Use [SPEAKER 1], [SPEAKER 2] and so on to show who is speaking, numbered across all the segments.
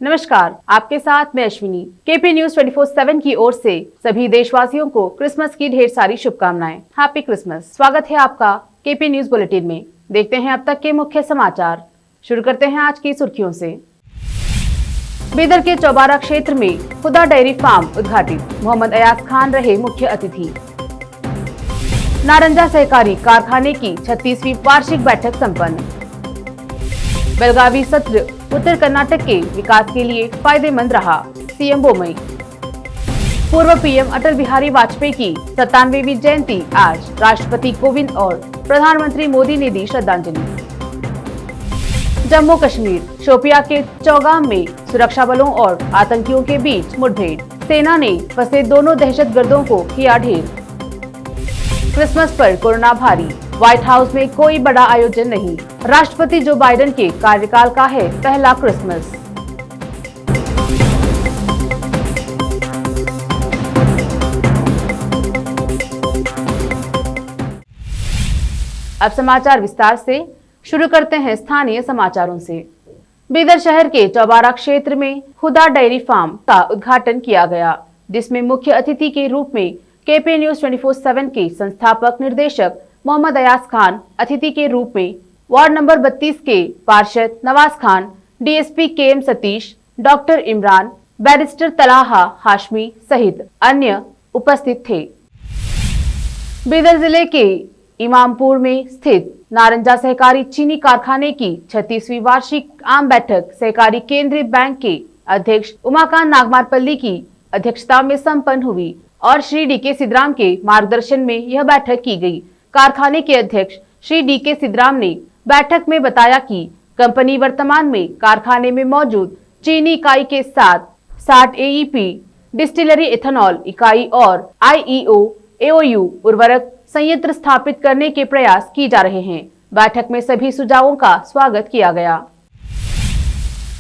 [SPEAKER 1] नमस्कार, आपके साथ मैं अश्विनी। केपी न्यूज 24/7 की ओर से सभी देशवासियों को क्रिसमस की ढेर सारी शुभकामनाएं। Happy Christmas. स्वागत है आपका केपी न्यूज बुलेटिन में। देखते हैं अब तक के मुख्य समाचार। शुरू करते हैं आज की सुर्खियों से। बीदर के चौबारा क्षेत्र में खुदा डेयरी फार्म उद्घाटित, मोहम्मद अयाज खान रहे मुख्य अतिथि। नारंजा सहकारी कारखाने की 36वीं वार्षिक बैठक संपन्न। बेलगावी सत्र उत्तर कर्नाटक के विकास के लिए फायदेमंद रहा, सीएम बोम्मई। पूर्व पीएम अटल बिहारी वाजपेयी की 97वीं जयंती आज, राष्ट्रपति कोविंद और प्रधानमंत्री मोदी ने दी श्रद्धांजलि। जम्मू कश्मीर शोपिया के चौगाम में सुरक्षा बलों और आतंकियों के बीच मुठभेड़, सेना ने फंसे दोनों दहशतगर्दों को किया ढेर। क्रिसमस पर कोरोना भारी, व्हाइट हाउस में कोई बड़ा आयोजन नहीं। राष्ट्रपति जो बाइडेन के कार्यकाल का है पहला क्रिसमस। अब समाचार विस्तार से। शुरू करते हैं स्थानीय समाचारों से। बीदर शहर के चौबारा क्षेत्र में खुदा डेयरी फार्म का उद्घाटन किया गया, जिसमें मुख्य अतिथि के रूप में केपी न्यूज 24/7 के संस्थापक निर्देशक मोहम्मद अयाज खान, अतिथि के रूप में वार्ड नंबर 32 के पार्षद Nawaz Khan, DSP KM Satish, doctor Imran, barrister Talha Hashmi सहित अन्य उपस्थित थे। बीदर जिले के इमामपुर में स्थित नारंजा सहकारी चीनी कारखाने की 36वीं वार्षिक आम बैठक सहकारी केंद्रीय बैंक के अध्यक्ष उमाकांत नागमारपल्ली की अध्यक्षता में संपन्न हुई और श्री डी.के. सिद्धराम के मार्गदर्शन में यह बैठक की गई। कारखाने के अध्यक्ष श्री डी.के. सिद्धराम ने बैठक में बताया कि कंपनी वर्तमान में कारखाने में मौजूद चीनी इकाई के साथ 60 एईपी डिस्टिलरी इथेनॉल इकाई और आईईओ एओयू उर्वरक संयंत्र स्थापित करने के प्रयास किए जा रहे हैं। बैठक में सभी सुझावों का स्वागत किया गया।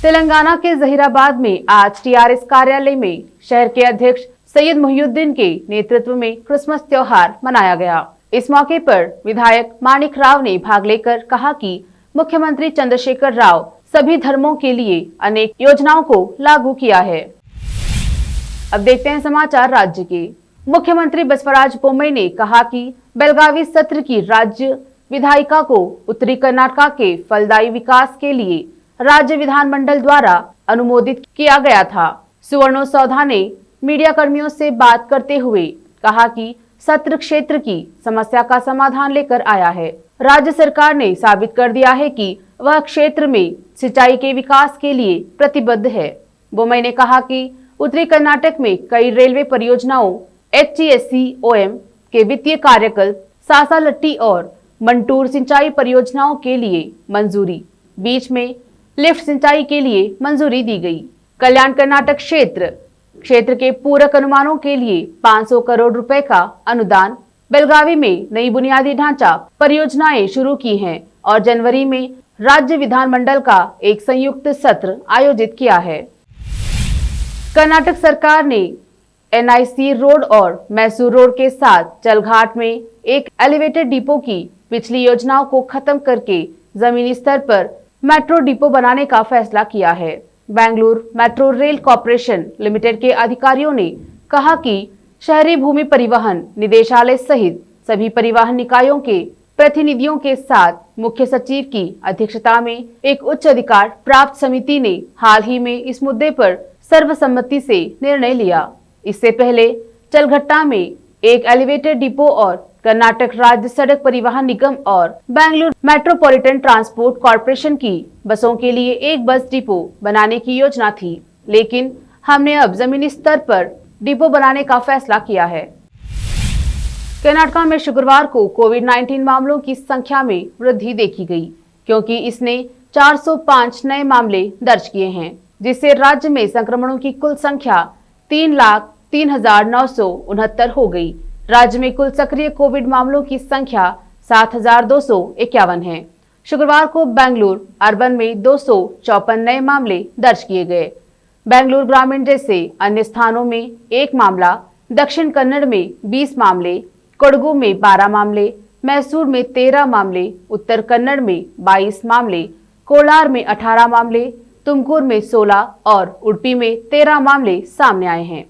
[SPEAKER 1] तेलंगाना के जहीराबाद में आज टीआरएस कार्यालय में शहर के अध्यक्ष सैयद मोहिउद्दीन के नेतृत्व में क्रिसमस त्योहार मनाया गया। इस मौके पर विधायक माणिक राव ने भाग लेकर कहा कि मुख्यमंत्री चंद्रशेखर राव सभी धर्मों के लिए अनेक योजनाओं को लागू किया है। अब देखते हैं समाचार राज्य के। मुख्यमंत्री बसवराज बोम्मई ने कहा कि बेलगावी सत्र की राज्य विधायिका को उत्तरी कर्नाटक के फलदायी विकास के लिए राज्य विधानमंडल द्वारा अनुमोदित किया गया था। सुवर्णो सौधा ने मीडिया कर्मियों से बात करते हुए कहा कि सत्र क्षेत्र की समस्या का समाधान लेकर आया है। राज्य सरकार ने साबित कर दिया है कि वह क्षेत्र में सिंचाई के विकास के लिए प्रतिबद्ध है। बोम्मई ने कहा कि उत्तरी कर्नाटक में कई रेलवे परियोजनाओं, HESCOM के वित्तीय कार्यकल्प, सासालट्टी और मंटूर सिंचाई परियोजनाओं के लिए मंजूरी, बीच में लिफ्ट सिंचाई के लिए मंजूरी दी गई। कल्याण कर्नाटक क्षेत्र के पूरक अनुमानों के लिए 500 करोड़ रुपए का अनुदान। बेलगावी में नई बुनियादी ढांचा परियोजनाएं शुरू की हैं और जनवरी में राज्य विधानमंडल का एक संयुक्त सत्र आयोजित किया है। कर्नाटक सरकार ने NIC रोड और मैसूर रोड के साथ चलघाट में एक एलिवेटेड डिपो की पिछली योजनाओं को खत्म करके जमीनी स्तर पर मेट्रो डिपो बनाने का फैसला किया है। Bengaluru metro rail corporation limited के अधिकारियों ने कहा कि शहरी भूमि परिवहन निदेशालय सहित सभी परिवहन निकायों के प्रतिनिधियों के साथ मुख्य सचिव की अध्यक्षता में एक उच्च अधिकार प्राप्त समिति ने हाल ही में इस मुद्दे पर सर्वसम्मति से निर्णय लिया। इससे पहले चलघट्टा में एक एलिवेटेड डिपो और कर्नाटक राज्य सड़क परिवहन निगम और बेंगलुरु मेट्रोपॉलिटन ट्रांसपोर्ट कॉर्पोरेशन की बसों के लिए एक बस डिपो बनाने की योजना थी, लेकिन हमने अब जमीनी स्तर पर डिपो बनाने का फैसला किया है। कर्नाटक में शुक्रवार को कोविड-19 मामलों की संख्या में वृद्धि देखी गई, क्योंकि इसने 405 नए मामले दर्ज किए हैं, जिससे राज्य में संक्रमणों की कुल संख्या 3,03,969 हो गई। राज्य में कुल सक्रिय कोविड मामलों की संख्या 7,251 है। शुक्रवार को बेंगलुरु अर्बन में 254 नए मामले दर्ज किए गए। बेंगलुरु ग्रामीण जैसे अन्य स्थानों में 1 मामला, दक्षिण कन्नड़ में 20 मामले, कोडगु में 12 मामले, मैसूर में 13 मामले, उत्तर कन्नड़ में 22 मामले, कोलार में 18 मामले, तुमकुर में 16 और उडुपी में 13 मामले सामने आए हैं।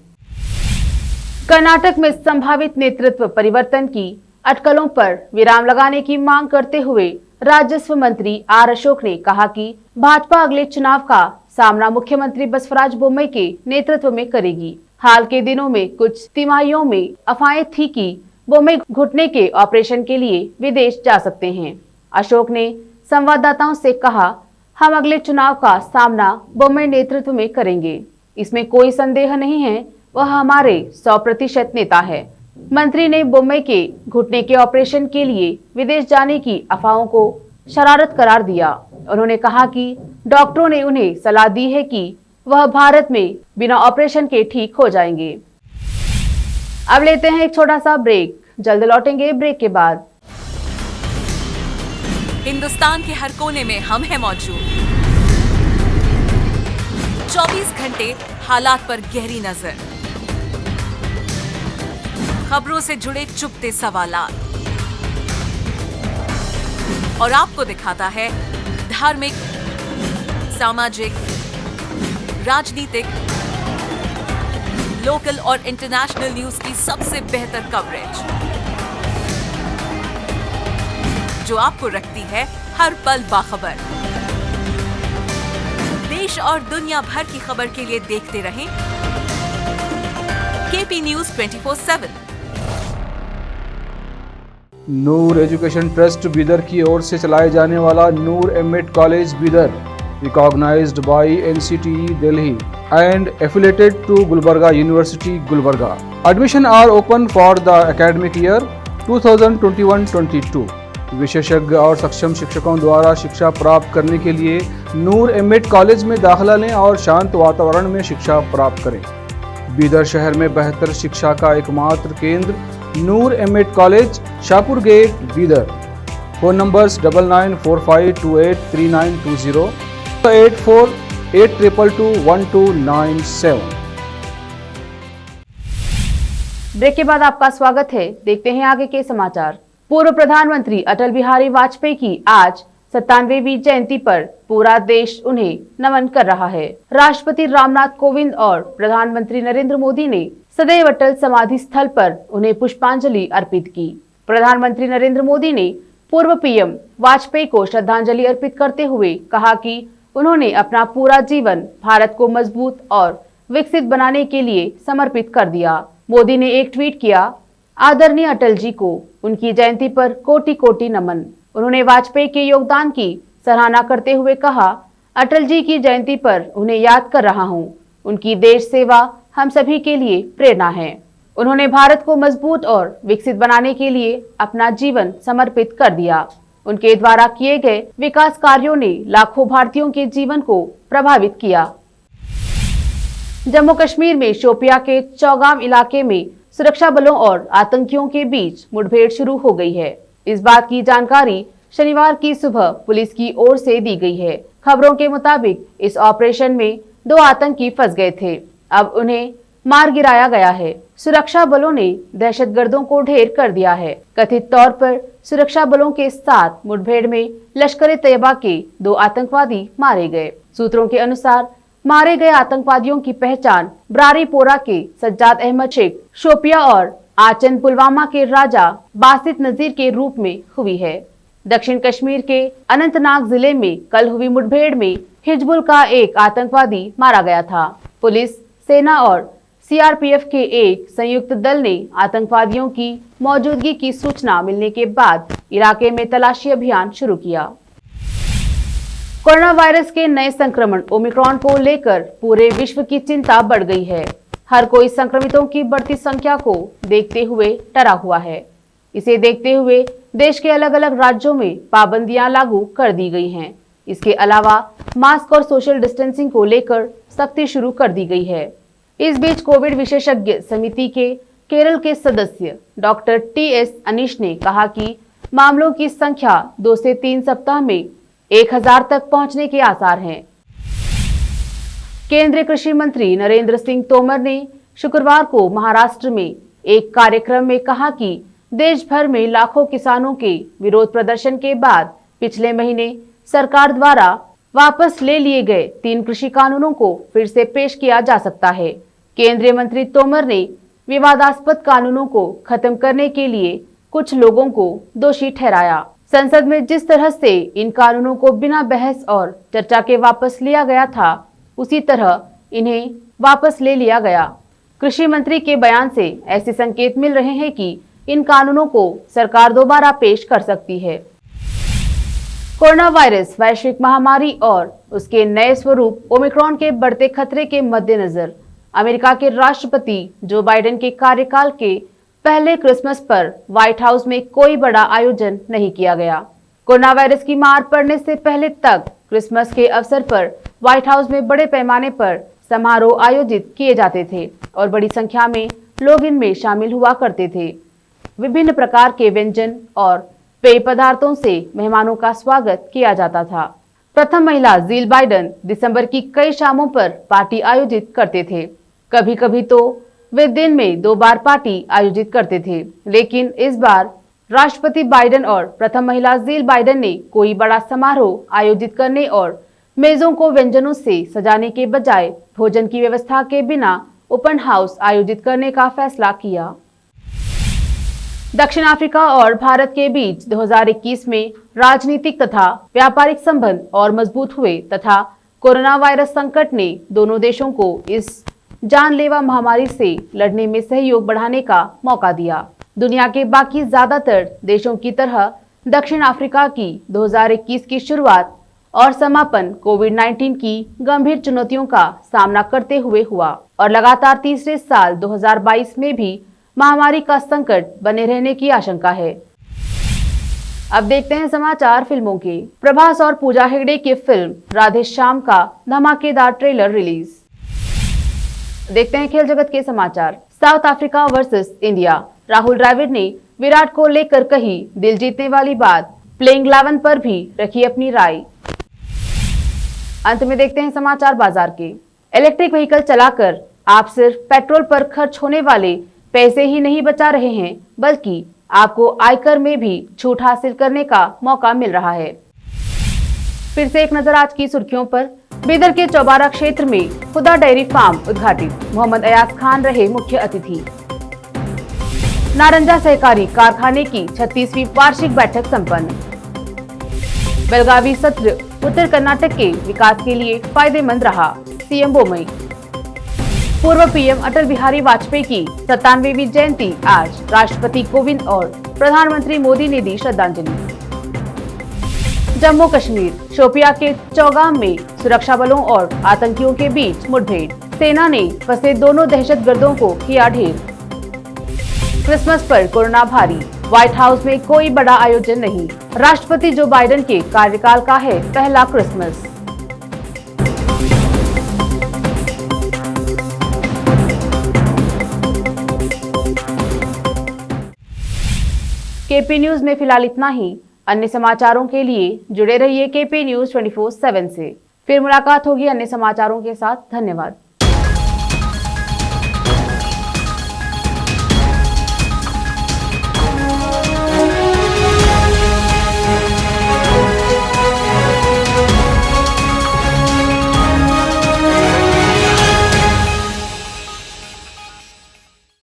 [SPEAKER 1] कर्नाटक में संभावित नेतृत्व परिवर्तन की अटकलों पर विराम लगाने की मांग करते हुए राजस्व मंत्री आर अशोक ने कहा कि भाजपा अगले चुनाव का सामना मुख्यमंत्री बसवराज बोम्मई के नेतृत्व में करेगी। हाल के दिनों में कुछ तिमाहियों में अफवाहें थी कि बोम्मई घुटने के ऑपरेशन के लिए विदेश जा सकते हैं। अशोक ने संवाददाताओं से कहा, हम अगले चुनाव का सामना बोम्मई नेतृत्व में करेंगे, इसमें कोई संदेह नहीं है, वह हमारे 100% नेता है। मंत्री ने बोम्मई के घुटने के ऑपरेशन के लिए विदेश जाने की अफवाहों को शरारत करार दिया। उन्होंने कहा कि डॉक्टरों ने उन्हें सलाह दी है कि वह भारत में बिना ऑपरेशन के ठीक हो जाएंगे। अब लेते हैं एक छोटा सा ब्रेक, जल्द लौटेंगे ब्रेक के बाद।
[SPEAKER 2] हिंदुस्तान के हर कोने में हम हैं मौजूद, 24 घंटे हालात पर गहरी नजर, खबरों से जुड़े चुपते सवालात और आपको दिखाता है धार्मिक, सामाजिक, राजनीतिक, लोकल और इंटरनेशनल न्यूज की सबसे बेहतर कवरेज, जो आपको रखती है हर पल बाखबर। देश और दुनिया भर की खबर के लिए देखते रहें KP news 24/7।
[SPEAKER 3] Noor education trust Bidar की ओर से चलाए जाने वाला Noor MEd college Bidar, recognized by NCTE Delhi and affiliated to Gulbarga university Gulbarga. Admission are open for the academic year 2021-22। विशेषज्ञ और सक्षम शिक्षकों द्वारा शिक्षा प्राप्त करने के लिए नूर एमएड कॉलेज में दाखिला लें और शांत वातावरण में शिक्षा प्राप्त करें। बीदर शहर में बेहतर शिक्षा का एकमात्र केंद्र Noor MEd college, Shahpur gate, Bidar. Phone numbers 9945283920, 8482221297।
[SPEAKER 1] Break के बाद आपका स्वागत है। देखते हैं आगे के समाचार। पूर्व प्रधानमंत्री अटल बिहारी वाजपेयी की आज 97वीं जयंती पर पूरा देश उन्हें नमन कर रहा है। राष्ट्रपति रामनाथ कोविंद और प्रधानमंत्री नरेंद्र मोदी ने सदैव अटल समाधि स्थल पर उन्हें पुष्पांजलि अर्पित की। प्रधानमंत्री नरेंद्र मोदी ने पूर्व पीएम वाजपेयी को श्रद्धांजलि अर्पित करते हुए कहा कि उन्होंने अपना पूरा जीवन भारत को मजबूत और विकसित बनाने के लिए समर्पित कर दिया। मोदी ने एक ट्वीट किया, आदरणीय अटल जी को उनकी जयंती पर कोटि कोटि नमन। उन्होंने वाजपेयी के योगदान की सराहना करते हुए कहा, अटल जी की जयंती पर उन्हें याद कर रहा हूं। उनकी देश सेवा हम सभी के लिए प्रेरणा है। उन्होंने भारत को मजबूत और विकसित बनाने के लिए अपना जीवन समर्पित कर दिया। उनके द्वारा किए गए विकास कार्यों ने लाखों भारतीयों के जीवन को प्रभावित किया। जम्मू कश्मीर में शोपिया के चौगाम इलाके में सुरक्षा बलों और आतंकियों के बीच मुठभेड़ शुरू हो गई है। इस बात की जानकारी शनिवार की सुबह पुलिस की ओर से दी गई है। खबरों के मुताबिक इस ऑपरेशन में 2 आतंकी फंस गए थे। अब उन्हें मार गिराया गया है। सुरक्षा बलों ने दहशतगर्दों को ढेर कर दिया है। कथित तौर पर सुरक्षा बलों के साथ मुठभेड़ में लश्कर-ए-तैयबा के 2 आतंकवादी मारे गए। सूत्रों के अनुसार मारे गए आतंकवादियों की पहचान ब्रारीपोरा के सज्जाद अहमद शेख, शोपिया और आचन पुलवामा के राजा बासित नजीर के रूप में हुई है। दक्षिण कश्मीर के अनंतनाग जिले में कल हुई मुठभेड़ में हिजबुल का एक आतंकवादी मारा गया था। पुलिस, सेना और सीआरपीएफ के एक संयुक्त दल ने आतंकवादियों की मौजूदगी की सूचना मिलने के बाद इलाके में तलाशी अभियान शुरू किया। कोरोना वायरस के नए संक्रमण ओमिक्रॉन को लेकर पूरे विश्व की चिंता बढ़ गई है। हर कोई संक्रमितों की बढ़ती संख्या को देखते हुए डरा हुआ है। इसे देखते हुए देश के अलग अलग राज्यों में पाबंदियां लागू कर दी गई हैं। इसके अलावा मास्क और सोशल डिस्टेंसिंग को लेकर सख्ती शुरू कर दी गई है। इस बीच कोविड विशेषज्ञ समिति के केरल के सदस्य डॉक्टर TS अनीश ने कहा कि मामलों की संख्या 2 से 3 सप्ताह में 1000 तक पहुंचने के आसार हैं। केंद्रीय कृषि मंत्री नरेंद्र सिंह तोमर ने शुक्रवार को महाराष्ट्र में एक कार्यक्रम में कहा कि देश भर में लाखों किसानों के विरोध प्रदर्शन के बाद पिछले महीने सरकार द्वारा वापस ले लिए गए 3 कृषि कानूनों को फिर से पेश किया जा सकता है। केंद्रीय मंत्री तोमर ने विवादास्पद कानूनों को खत्म करने के लिए कुछ लोगों को दोषी ठहराया। संसद में जिस तरह से इन कानूनों को बिना बहस और चर्चा के वापस लिया गया था, उसी तरह इन्हें वापस ले लिया गया। कृषि मंत्री के बयान से ऐसे संकेत मिल रहे हैं कि इन कानूनों को सरकार दोबारा पेश कर सकती है। कोरोना वायरस वैश्विक महामारी और उसके नए स्वरूप ओमिक्रॉन के बढ़ते खतरे के मद्देनजर अमेरिका के राष्ट्रपति जो बाइडेन के कार्यकाल के पहले क्रिसमस पर व्हाइट हाउस में कोई बड़ा आयोजन नहीं किया गया। कोरोना वायरस की मार पड़ने से पहले तक क्रिसमस के अवसर पर व्हाइट हाउस में बड़े पैमाने पर समारोह आयोजित किए जाते थे और बड़ी संख्या में लोग इनमें शामिल हुआ करते थे। विभिन्न प्रकार के व्यंजन और पेय पदार्थों से मेहमानों का स्वागत किया जाता था। प्रथम महिला जिल बाइडेन दिसंबर की कई शामों पर पार्टी आयोजित करते थे। कभी कभी तो वे दिन में 2 बार पार्टी आयोजित करते थे, लेकिन इस बार राष्ट्रपति बाइडेन और प्रथम महिला जिल बाइडेन ने कोई बड़ा समारोह आयोजित करने और मेजों को व्यंजनों से सजाने के बजाय भोजन की व्यवस्था के बिना ओपन हाउस आयोजित करने का फैसला किया। दक्षिण अफ्रीका और भारत के बीच 2021 में राजनीतिक तथा व्यापारिक संबंध और मजबूत हुए तथा कोरोना वायरस संकट ने दोनों देशों को इस जानलेवा महामारी से लड़ने में सहयोग बढ़ाने का मौका दिया। दुनिया के बाकी ज्यादातर देशों की तरह दक्षिण अफ्रीका की 2021 की शुरुआत और समापन कोविड-19 की गंभीर चुनौतियों का सामना करते हुए हुआ और लगातार तीसरे साल 2022 में भी महामारी का संकट बने रहने की आशंका है। अब देखते हैं समाचार फिल्मों के। प्रभास और पूजा हेगड़े की फिल्म राधे श्याम का धमाकेदार ट्रेलर रिलीज। देखते हैं खेल जगत के समाचार। South Africa versus India. Rahul Dravid ने विराट को लेकर कही दिल जीतने वाली बात, प्लेइंग 11 पर भी रखी अपनी राय। अंत में देखते हैं समाचार बाजार के। इलेक्ट्रिक व्हीकल चलाकर आप सिर्फ पेट्रोल पर खर्च होने वाले पैसे ही नहीं बचा रहे हैं, बल्कि आपको आयकर में भी छूट हासिल करने का मौका मिल रहा है। फिर से एक नजर आज की सुर्खियों पर। बीदर के चौबारा क्षेत्र में खुदा डेयरी फार्म उद्घाटित। मोहम्मद अयाज खान रहे मुख्य अतिथि। नारंजा सहकारी कारखाने की 36वीं वार्षिक बैठक संपन्न। बेलगावी सत्र उत्तर कर्नाटक के विकास के लिए फायदेमंद रहा, सीएम बोम्मई। पूर्व पीएम अटल बिहारी वाजपेयी की 97वीं जयंती आज। राष्ट्रपति कोविंद और प्रधानमंत्री मोदी ने दी श्रद्धांजलि। जम्मू कश्मीर शोपिया के चौगाम में सुरक्षा बलों और आतंकियों के बीच मुठभेड़। सेना ने फंसे दोनों दहशतगर्दों को किया ढेर। क्रिसमस पर कोरोना भारी। व्हाइट हाउस में कोई बड़ा आयोजन नहीं। राष्ट्रपति जो बाइडेन के कार्यकाल का है पहला क्रिसमस। केपी न्यूज में फिलहाल इतना ही। अन्य समाचारों के लिए जुड़े रहिए केपी न्यूज 24/7 से। फिर मुलाकात होगी अन्य समाचारों के साथ। धन्यवाद।